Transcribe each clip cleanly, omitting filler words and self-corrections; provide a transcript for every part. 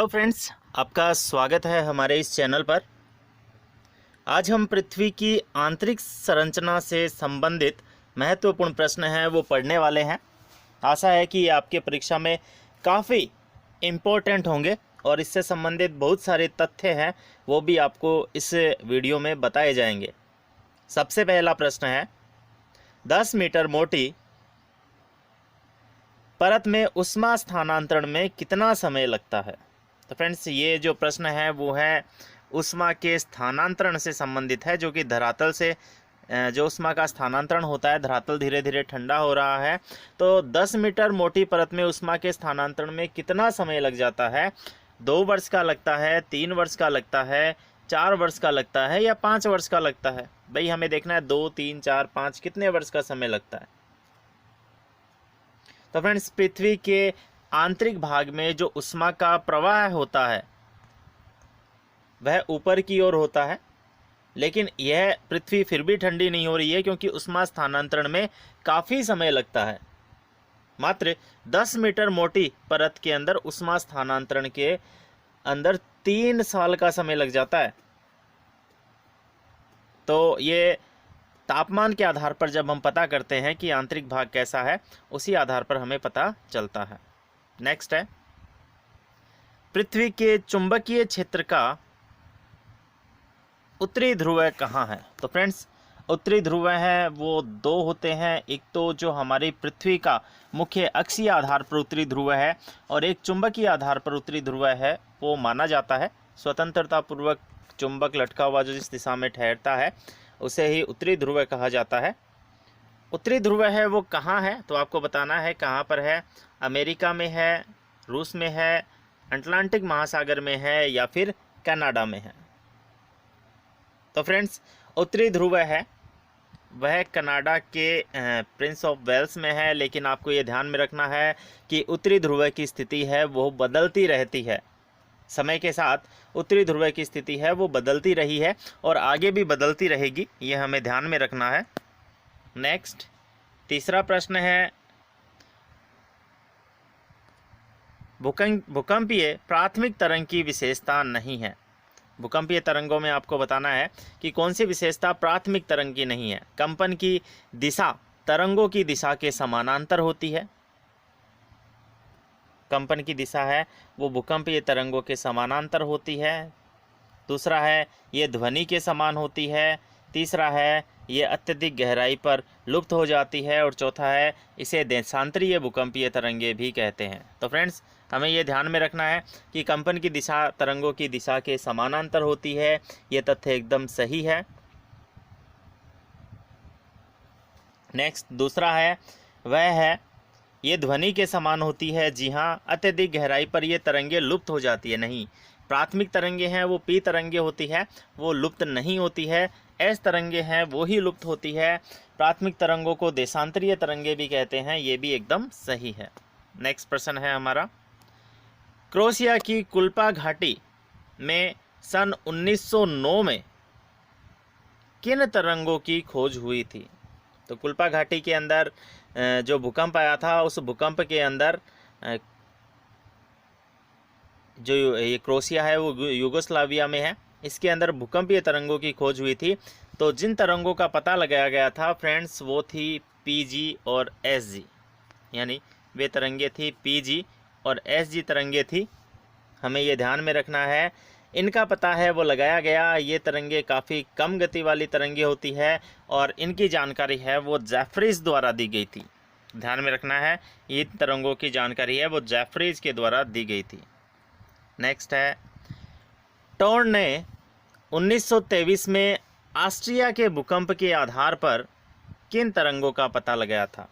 Hello friends, आपका स्वागत है हमारे इस चैनल पर। आज हम पृथ्वी की आंतरिक संरचना से संबंधित महत्वपूर्ण प्रश्न हैं वो पढ़ने वाले हैं। आशा है कि ये आपके परीक्षा में काफ़ी इम्पोर्टेंट होंगे और इससे संबंधित बहुत सारे तथ्य हैं वो भी आपको इस वीडियो में बताए जाएंगे। सबसे पहला प्रश्न है, 10 मीटर मोटी परत में ऊष्मा स्थानांतरण में कितना समय लगता है? तो फ्रेंड्स, ये जो प्रश्न है वो है ऊष्मा के स्थानांतरण से संबंधित है, जो कि धरातल से जो ऊष्मा का स्थानांतरण होता है, धरातल धीरे धीरे ठंडा हो रहा है, तो 10 मीटर मोटी परत में ऊष्मा के स्थानांतरण में कितना समय लग जाता है? 2 वर्ष का लगता है, 3 वर्ष का लगता है, 4 वर्ष का लगता है या 5 वर्ष का लगता है? भाई हमें देखना है 2, 3, 4, 5 कितने वर्ष का समय लगता है। तो फ्रेंड्स, पृथ्वी के आंतरिक भाग में जो ऊष्मा का प्रवाह होता है वह ऊपर की ओर होता है, लेकिन यह पृथ्वी फिर भी ठंडी नहीं हो रही है क्योंकि ऊष्मा स्थानांतरण में काफ़ी समय लगता है। मात्र 10 मीटर मोटी परत के अंदर ऊष्मा स्थानांतरण के अंदर 3 साल का समय लग जाता है। तो ये तापमान के आधार पर जब हम पता करते हैं कि आंतरिक भाग कैसा है, उसी आधार पर हमें पता चलता है। नेक्स्ट है, पृथ्वी के चुंबकीय क्षेत्र का उत्तरी ध्रुव कहाँ है? तो फ्रेंड्स, उत्तरी ध्रुव है वो 2 होते हैं। एक तो जो हमारी पृथ्वी का मुख्य अक्षीय आधार पर उत्तरी ध्रुव है और एक चुंबकीय आधार पर उत्तरी ध्रुव है। वो माना जाता है स्वतंत्रता पूर्वक चुंबक लटका हुआ जो जिस दिशा में ठहरता है उसे ही उत्तरी ध्रुव कहा जाता है। उत्तरी ध्रुव है वो कहाँ है? तो आपको बताना है कहाँ पर है। अमेरिका में है, रूस में है, अटलांटिक महासागर में है या फिर कनाडा में है? तो फ्रेंड्स, उत्तरी ध्रुव है वह कनाडा के प्रिंस ऑफ वेल्स में है, लेकिन आपको ये ध्यान में रखना है कि उत्तरी ध्रुव की स्थिति है वो बदलती रहती है। समय के साथ उत्तरी ध्रुव की स्थिति है वो बदलती रही है और आगे भी बदलती रहेगी, ये हमें ध्यान में रखना है। नेक्स्ट, तीसरा प्रश्न है, भूकंपीय प्राथमिक तरंग की विशेषता नहीं है। भूकंपीय तरंगों में आपको बताना है कि कौन सी विशेषता प्राथमिक तरंग की नहीं है। कंपन की दिशा तरंगों की दिशा के समानांतर होती है। कंपन की दिशा है वो भूकंपीय तरंगों के समानांतर होती है। दूसरा है ये ध्वनि के समान होती है। तीसरा है ये अत्यधिक गहराई पर लुप्त हो जाती है और चौथा है इसे देशांतरीय भूकंपीय तरंगे भी कहते हैं। तो फ्रेंड्स, हमें ये ध्यान में रखना है कि कंपन की दिशा तरंगों की दिशा के समानांतर होती है। ये तथ्य एकदम सही है। नेक्स्ट, दूसरा है वह है ये ध्वनि के समान होती है। जी हाँ, अत्यधिक गहराई पर ये तरंगे लुप्त हो जाती है। नहीं, प्राथमिक तरंगे हैं वो पी तरंगे होती है, वो लुप्त नहीं होती है। एस तरंगे हैं वो ही लुप्त होती है। प्राथमिक तरंगों को देशांतरीय तरंगे भी कहते हैं, ये भी एकदम सही है। नेक्स्ट प्रश्न है हमारा, क्रोएशिया की कुल्पा घाटी में सन 1909 में किन तरंगों की खोज हुई थी? तो कुल्पा घाटी के अंदर जो भूकंप आया था उस भूकंप के अंदर जो ये क्रोएशिया है वो यूगोस्लाविया में है, इसके अंदर भूकंपीय तरंगों की खोज हुई थी। तो जिन तरंगों का पता लगाया गया था फ्रेंड्स वो थी पीजी और एसजी, यानी वे तरंगे थी पीजी और एसजी तरंगे थी। हमें ये ध्यान में रखना है, इनका पता है वो लगाया गया। ये तरंगे काफ़ी कम गति वाली तरंगे होती है और इनकी जानकारी है वो जेफरीज द्वारा दी गई थी। ध्यान में रखना है, ये तरंगों की जानकारी है वो जेफरीज के द्वारा दी गई थी। नेक्स्ट है, टोर्न ने 1923 में ऑस्ट्रिया के भूकंप के आधार पर किन तरंगों का पता लगाया था?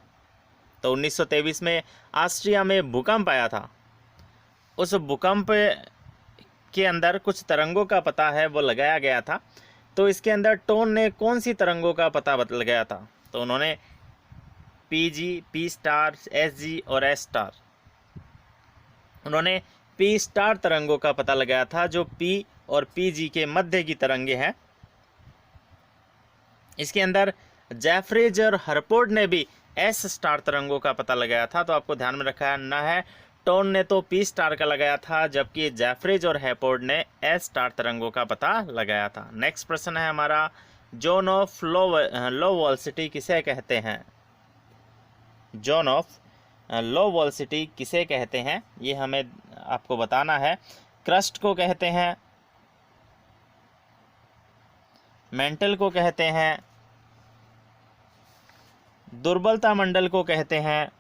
तो 1923 में ऑस्ट्रिया में भूकंप आया था। उस भूकंप के अंदर कुछ तरंगों का पता है वो लगाया गया था। तो इसके अंदर टोन ने कौन सी तरंगों का पता लगाया था? तो उन्होंने पीजी, पी स्टार, एसजी और एस स्टार, उन्होंने पी स्टार तरंगों का पता लगाया था जो पी और पीजी के मध्य की तरंगे हैं। इसके अंदर जेफरीज और हरपोर्ट ने भी एस स्टार तरंगों का पता लगाया था। तो आपको ध्यान में रखना है टोन ने तो पी स्टार का लगाया था, जबकि जेफरीज और हैपोर्ड ने एस स्टार तरंगों का पता लगाया था। नेक्स्ट प्रश्न है हमारा, जोन ऑफ लो वेलोसिटी किसे कहते हैं? जोन ऑफ लो वेलोसिटी किसे कहते हैं, ये हमें आपको बताना है। क्रस्ट को कहते हैं, मेंटल को कहते हैं, दुर्बलता मंडल को कहते हैं,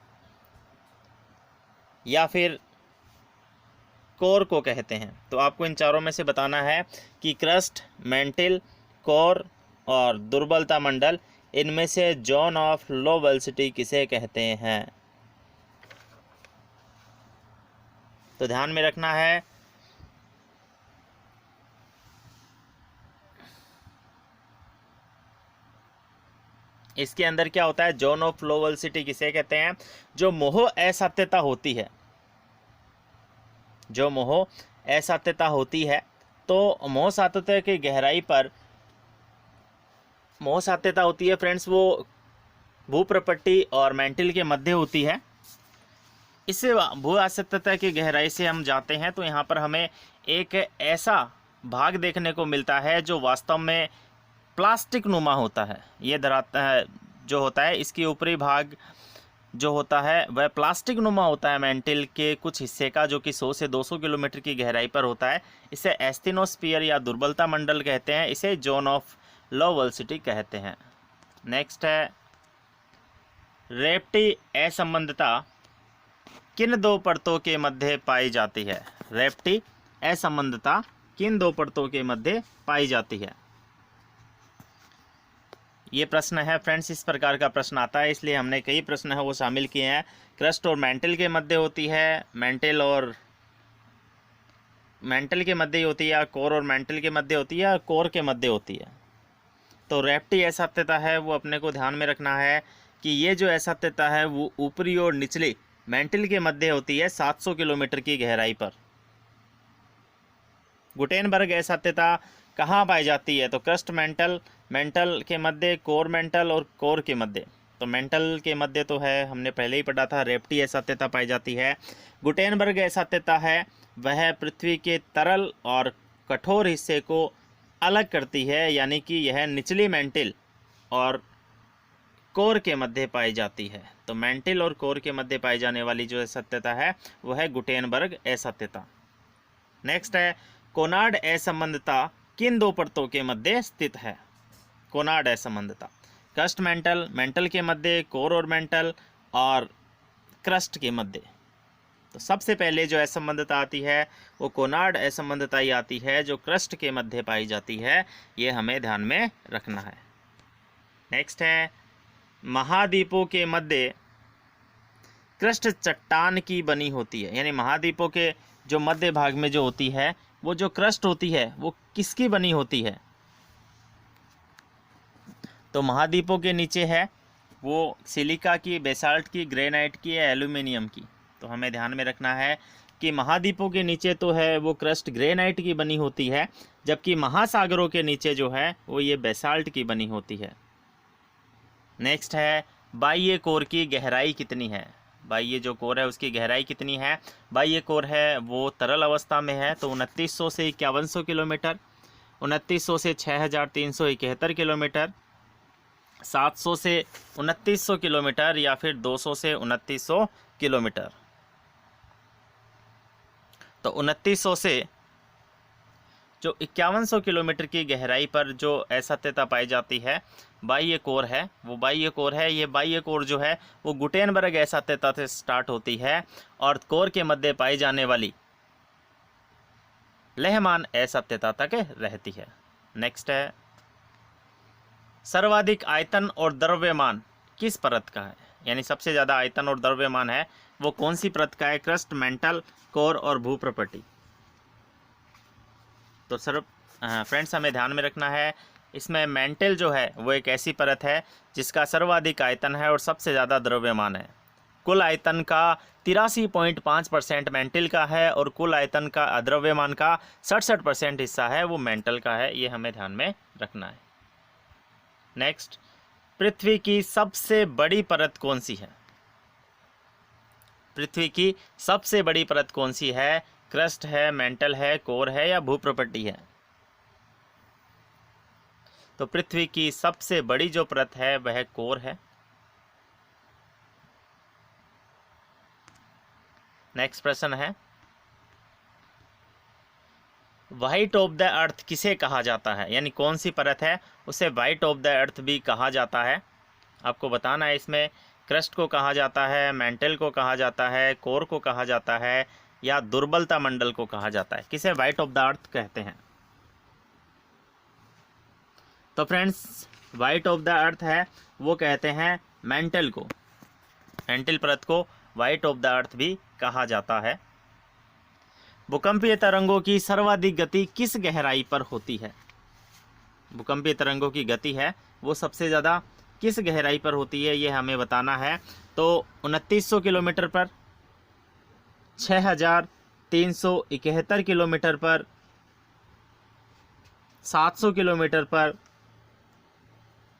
या फिर कोर को कहते हैं। तो आपको इन चारों में से बताना है कि क्रस्ट, मेंटल, कोर और दुर्बलता मंडल, इनमें से जोन ऑफ लो वेलोसिटी किसे कहते हैं। तो ध्यान में रखना है, इसके अंदर क्या होता है, जोन ऑफ लो वेलोसिटी किसे कहते हैं? जो मोह असात्यता होती है, जो मोह असात्यता होती है, तो मोह सात्यता की गहराई पर, मोह सात्यता होती है फ्रेंड्स, वो भूप्रपट्टी और मेंटल के मध्य होती है। इससे भू असात्यता की गहराई से हम जाते हैं तो यहाँ पर हमें एक ऐसा भाग देखने को मिलता है जो वास्तव में प्लास्टिक नुमा होता है। ये धराता है जो होता है, इसकी ऊपरी भाग जो होता है वह प्लास्टिक नुमा होता है मेंटल के कुछ हिस्से का, जो कि 100 से 200 किलोमीटर की गहराई पर होता है। इसे एस्थेनोस्फीयर या दुर्बलता मंडल कहते हैं। इसे जोन ऑफ लो वेलोसिटी कहते हैं। नेक्स्ट है, रेप्टी असंबंधता किन दो परतों के मध्य पाई जाती है? रेप्टी असंबंधता किन दो परतों के मध्य पाई जाती है? ये प्रश्न है फ्रेंड्स, इस प्रकार का प्रश्न आता है, इसलिए हमने कई प्रश्न है वो शामिल किए हैं। क्रस्ट और मेंटल के मध्य होती है, मेंटल के मध्य होती है, या कोर और मेंटल के मध्य होती है, या कोर के मध्य होती है। तो रेप्टी असात्यता है वो अपने को ध्यान में रखना है कि ये जो असात्यता है वो ऊपरी और निचली मेंटल के मध्य होती है 700 किलोमीटर की गहराई पर। गुटेनबर्ग असात्यता कहाँ पाई जाती है? तो क्रस्ट मेंटल के मध्य, कोर मेंटल और कोर के मध्य। तो मेंटल के मध्य तो है, हमने पहले ही पढ़ा था, रेप्टी असात्यता पाई जाती है। गुटेनबर्ग असात्यता है वह पृथ्वी के तरल और कठोर हिस्से को अलग करती है, यानी कि यह निचली मेंटल और कोर के मध्य पाई जाती है। तो मेंटल और कोर के मध्य पाई जाने वाली जो असात्यता है वह है गुटेनबर्ग असात्यता। नेक्स्ट है, कोनार्ड असंबंधता किन दो परतों के मध्य स्थित है? कोनार्ड असंबंधता क्रस्ट मेंटल के मध्य, कोर और मेंटल और क्रस्ट के मध्य। तो सबसे पहले जो असंबंधता आती है वो कोनार्ड असंबंधता ही आती है, जो क्रस्ट के मध्य पाई जाती है। ये हमें ध्यान में रखना है। नेक्स्ट है, महाद्वीपों के मध्य क्रस्ट चट्टान की बनी होती है, यानी महाद्वीपों के जो मध्य भाग में जो होती है वो जो क्रस्ट होती है वो किसकी बनी होती है? तो महाद्वीपों के नीचे है वो सिलिका की, बेसाल्ट की, ग्रेनाइट की या एल्यूमिनियम की। तो हमें ध्यान में रखना है कि महाद्वीपों के नीचे तो है वो क्रस्ट ग्रेनाइट की बनी होती है, जबकि महासागरों के नीचे जो है वो ये बेसाल्ट की बनी होती है। नेक्स्ट है, बाह्य कोर की गहराई कितनी है? बाह्य जो कोर है उसकी गहराई कितनी है? बाह्य कोर है वो तरल अवस्था में है, तो 2900 से 5100 किलोमीटर, 2900 से 6371 किलोमीटर, 700 से 2900 किलोमीटर, या फिर 200 से 2900 किलोमीटर। तो 2900 से जो 5100 किलोमीटर की गहराई पर जो असात्यता पाई जाती है बाह्य कोर है, वो बाह्य कोर है। ये बाह्य कोर जो है वो गुटेनबर्ग असात्यता से स्टार्ट होती है और कोर के मध्य पाई जाने वाली लहमान असात्यता तक रहती है। नेक्स्ट है, सर्वाधिक आयतन और द्रव्यमान किस परत का है? यानी सबसे ज़्यादा आयतन और द्रव्यमान है वो कौन सी परत का है? क्रस्ट, मेंटल, कोर और भूप्रपट्टी। तो फ्रेंड्स हमें ध्यान में रखना है, इसमें मेंटल जो है वो एक ऐसी परत है जिसका सर्वाधिक आयतन है और सबसे ज़्यादा द्रव्यमान है। कुल आयतन का 83.5% मेंटल का है और कुल आयतन का द्रव्यमान का 67% हिस्सा है वो मेंटल का है। ये हमें ध्यान में रखना है। नेक्स्ट, पृथ्वी की सबसे बड़ी परत कौन सी है? पृथ्वी की सबसे बड़ी परत कौन सी है? क्रस्ट है, मेंटल है, कोर है या भूप्रपट्टी है? तो पृथ्वी की सबसे बड़ी जो परत है वह कोर है। नेक्स्ट प्रश्न है, व्हाइट ऑफ द अर्थ किसे कहा जाता है? यानी कौन सी परत है उसे व्हाइट ऑफ द अर्थ भी कहा जाता है? आपको बताना है। इसमें क्रस्ट को कहा जाता है, मेंटल को कहा जाता है, कोर को कहा जाता है या दुर्बलता मंडल को कहा जाता है। किसे व्हाइट ऑफ द अर्थ कहते हैं? तो friends, white of the earth है वो कहते हैं मेंटल को। मेंटल परत को व्हाइट ऑफ द अर्थ भी कहा जाता है। भूकंपीय तरंगों की सर्वाधिक गति किस गहराई पर होती है? भूकंपीय तरंगों की गति है वो सबसे ज़्यादा किस गहराई पर होती है, ये हमें बताना है। तो 2900 किलोमीटर पर, 6371 किलोमीटर पर, 700 किलोमीटर पर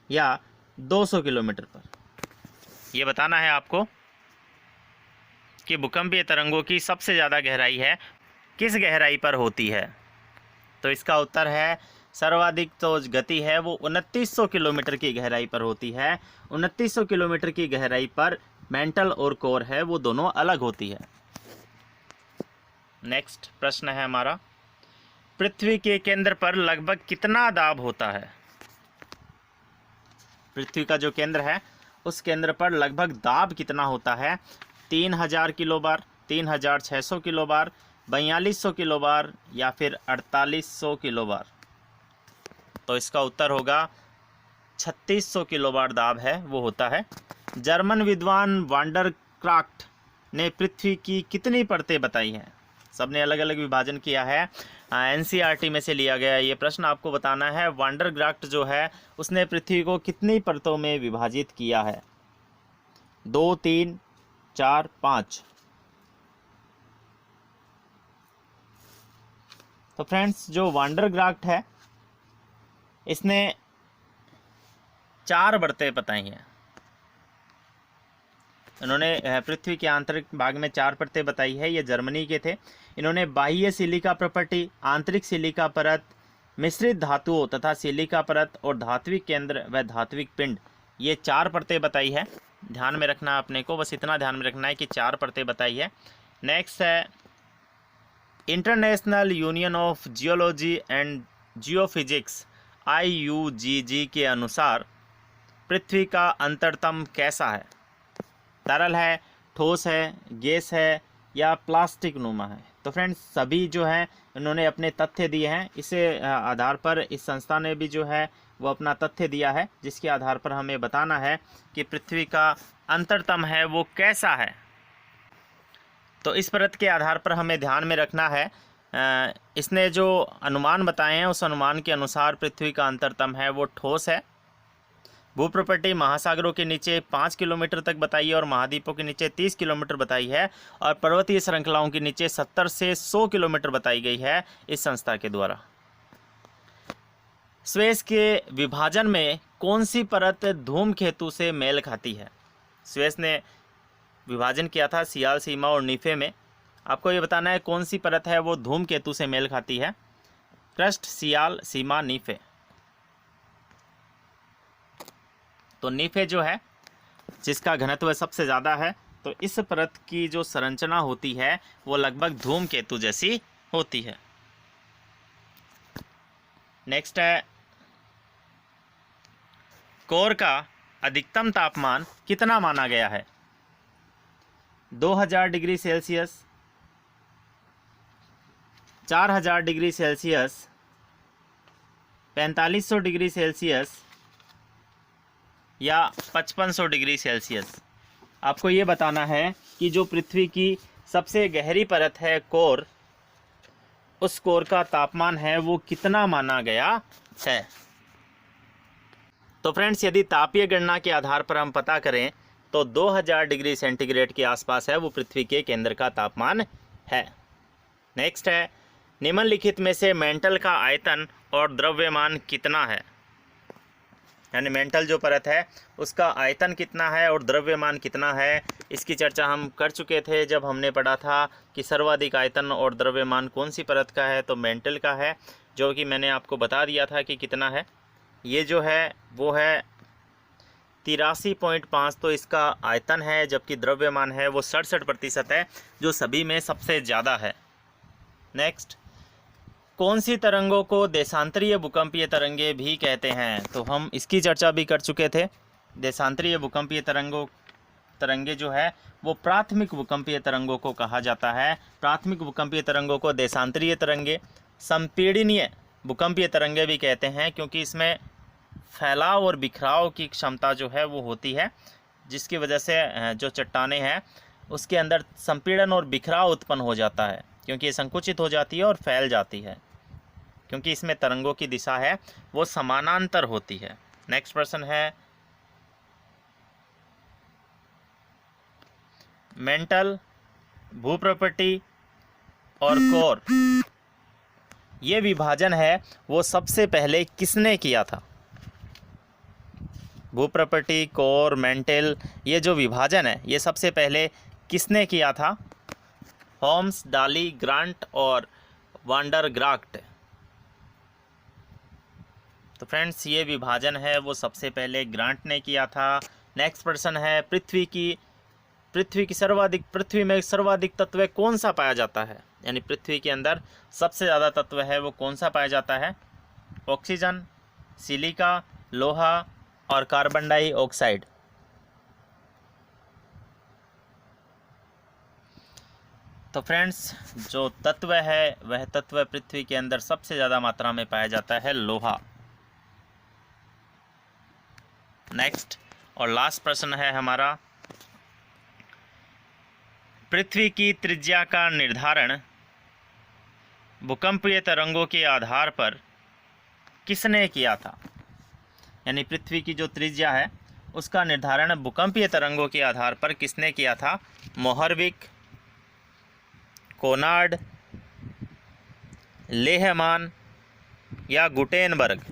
या 200 किलोमीटर पर। ये बताना है आपको कि भूकंपीय तरंगों की सबसे ज़्यादा गहराई है किस गहराई पर होती है। तो इसका उत्तर है सर्वाधिक जो गति है वो 2900 किलोमीटर की गहराई पर होती है। 2900 किलोमीटर की गहराई पर मेंटल और कोर है वो दोनों अलग होती है। नेक्स्ट प्रश्न है हमारा, पृथ्वी के केंद्र पर लगभग कितना दाब होता है? पृथ्वी का जो केंद्र है उस केंद्र पर लगभग दाब कितना होता है? 3000 किलो बार, 3600 किलो बार, 4200 किलो बार या फिर 4800 किलो बार? तो इसका उत्तर होगा 3600 किलो बार दाब है वो होता है। जर्मन विद्वान वांडरक्राफ्ट ने पृथ्वी की कितनी परतें बताई हैं? सबने अलग अलग विभाजन किया है। एनसीईआरटी में से लिया गया ये प्रश्न आपको बताना है। वांडरक्राफ्ट जो है उसने पृथ्वी को कितनी परतों में विभाजित किया है? 2, 3, 4, 5। तो फ्रेंड्स, जो वांडरक्राफ्ट है इसने 4 परतें बताई हैं। इन्होंने पृथ्वी के आंतरिक भाग में 4 परतें बताई है। ये जर्मनी के थे। इन्होंने बाह्य सिलिका प्रॉपर्टी, आंतरिक सिलिका परत, मिश्रित धातुओं तथा सिलिका परत और धात्विक केंद्र व धात्विक पिंड, ये 4 परतें बताई है। ध्यान में रखना आपने को, बस इतना ध्यान में रखना है कि 4 परतें बताई है। नेक्स्ट है, international union of geology and geophysics IUGG के अनुसार पृथ्वी का अंतरतम कैसा है? तरल है, ठोस है, गैस है या प्लास्टिक नुमा है? तो फ्रेंड्स, सभी जो है इन्होंने अपने तथ्य दिए हैं। इसे आधार पर इस संस्था ने भी जो है वो अपना तथ्य दिया है, जिसके आधार पर हमें बताना है कि पृथ्वी का अंतरतम है वो कैसा है। तो इस परत के आधार पर हमें ध्यान में रखना है, इसने जो अनुमान बताए हैं उस अनुमान के अनुसार पृथ्वी का अंतरतम है वो ठोस है। भूप्रॉपर्टी महासागरों के नीचे 5 किलोमीटर तक बताई है और महाद्वीपों के नीचे 30 किलोमीटर बताई है और पर्वतीय श्रृंखलाओं के नीचे 70 से 100 किलोमीटर बताई गई है इस संस्था के द्वारा। स्वेज के विभाजन में कौन सी परत धूमकेतु से मेल खाती है? स्वेज ने विभाजन किया था सियाल, सीमा और नीफे में। आपको ये बताना है कौन सी परत है वो धूमकेतु से मेल खाती है। क्रस्ट, सियाल, सीमा, नीफे। तो नीफे जो है जिसका घनत्व सबसे ज़्यादा है, तो इस परत की जो संरचना होती है वो लगभग धूमकेतु जैसी होती है। नेक्स्ट है, कोर का अधिकतम तापमान कितना माना गया है? 2000 degree Celsius, 4000 degree Celsius, 4500 degree Celsius या 5500 डिग्री सेल्सियस? आपको ये बताना है कि जो पृथ्वी की सबसे गहरी परत है कोर, उस कोर का तापमान है वो कितना माना गया है। तो फ्रेंड्स, यदि तापीय गणना के आधार पर हम पता करें तो 2000 डिग्री सेंटीग्रेड के आसपास है वो पृथ्वी के केंद्र का तापमान है। नेक्स्ट है, निम्नलिखित में से मेंटल का आयतन और द्रव्यमान कितना है? यानी मेंटल जो परत है उसका आयतन कितना है और द्रव्यमान कितना है, इसकी चर्चा हम कर चुके थे जब हमने पढ़ा था कि सर्वाधिक आयतन और द्रव्यमान कौन सी परत का है, तो मेंटल का है, जो कि मैंने आपको बता दिया था कि कितना है। ये जो है वो है 83.5, तो इसका आयतन है, जबकि द्रव्यमान है वो 67% है, जो सभी में सबसे ज़्यादा है। नेक्स्ट, कौन सी तरंगों को देशांतरीय भूकंपीय तरंगे भी कहते हैं, तो हम इसकी चर्चा भी कर चुके थे। देशांतरीय भूकंपीय तरंगे जो है वो प्राथमिक भूकंपीय तरंगों को कहा जाता है। प्राथमिक भूकंपीय तरंगों को देशांतरीय तरंगे, संपीड़नीय भूकंपीय तरंगे भी कहते हैं, क्योंकि इसमें फैलाव और बिखराव की क्षमता जो है वो होती है, जिसकी वजह से जो चट्टानें हैं उसके अंदर संपीड़न और बिखराव उत्पन्न हो जाता है, क्योंकि ये संकुचित हो जाती है और फैल जाती है, क्योंकि इसमें तरंगों की दिशा है वो समानांतर होती है। नेक्स्ट प्रश्न है, मेंटल, भूप्रपट्टी और कोर, ये विभाजन है वो सबसे पहले किसने किया था? भूप्रपट्टी, कोर, मेंटल, ये जो विभाजन है ये सबसे पहले किसने किया था? होम्स, डाली, ग्रांट और वांडरग्राफ्ट। तो फ्रेंड्स ये विभाजन है वो सबसे पहले ग्रांट ने किया था। नेक्स्ट प्रश्न है, पृथ्वी में सर्वाधिक तत्व कौन सा पाया जाता है, यानी पृथ्वी के अंदर सबसे ज़्यादा तत्व है वो कौन सा पाया जाता है? ऑक्सीजन, सिलिका, लोहा और कार्बन डाइऑक्साइड। तो फ्रेंड्स जो तत्व है वह तत्व पृथ्वी के अंदर सबसे ज़्यादा मात्रा में पाया जाता है लोहा। नेक्स्ट और लास्ट प्रश्न है हमारा, पृथ्वी की त्रिज्या का निर्धारण भूकंपीय तरंगों के आधार पर किसने किया था? यानी पृथ्वी की जो त्रिज्या है उसका निर्धारण भूकंपीय तरंगों के आधार पर किसने किया था? मोहरविक, कोनार्ड, लेहमान या गुटेनबर्ग।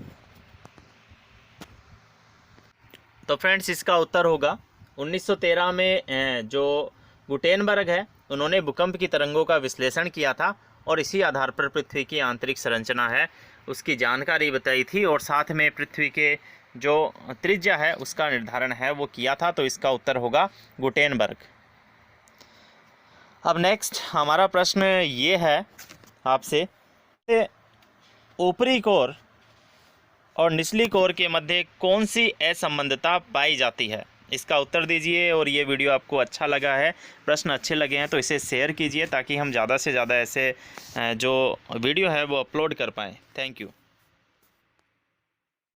तो फ्रेंड्स इसका उत्तर होगा 1913 में जो गुटेनबर्ग है उन्होंने भूकंप की तरंगों का विश्लेषण किया था और इसी आधार पर पृथ्वी की आंतरिक संरचना है उसकी जानकारी बताई थी, और साथ में पृथ्वी के जो त्रिज्या है उसका निर्धारण है वो किया था। तो इसका उत्तर होगा गुटेनबर्ग। अब नेक्स्ट हमारा प्रश्न ये है आपसे, ऊपरी कोर और निचली कोर के मध्य कौन सी असंबद्धता पाई जाती है? इसका उत्तर दीजिए। और ये वीडियो आपको अच्छा लगा है, प्रश्न अच्छे लगे हैं तो इसे शेयर कीजिए ताकि हम ज़्यादा से ज़्यादा ऐसे जो वीडियो है वो अपलोड कर पाएँ। Thank you.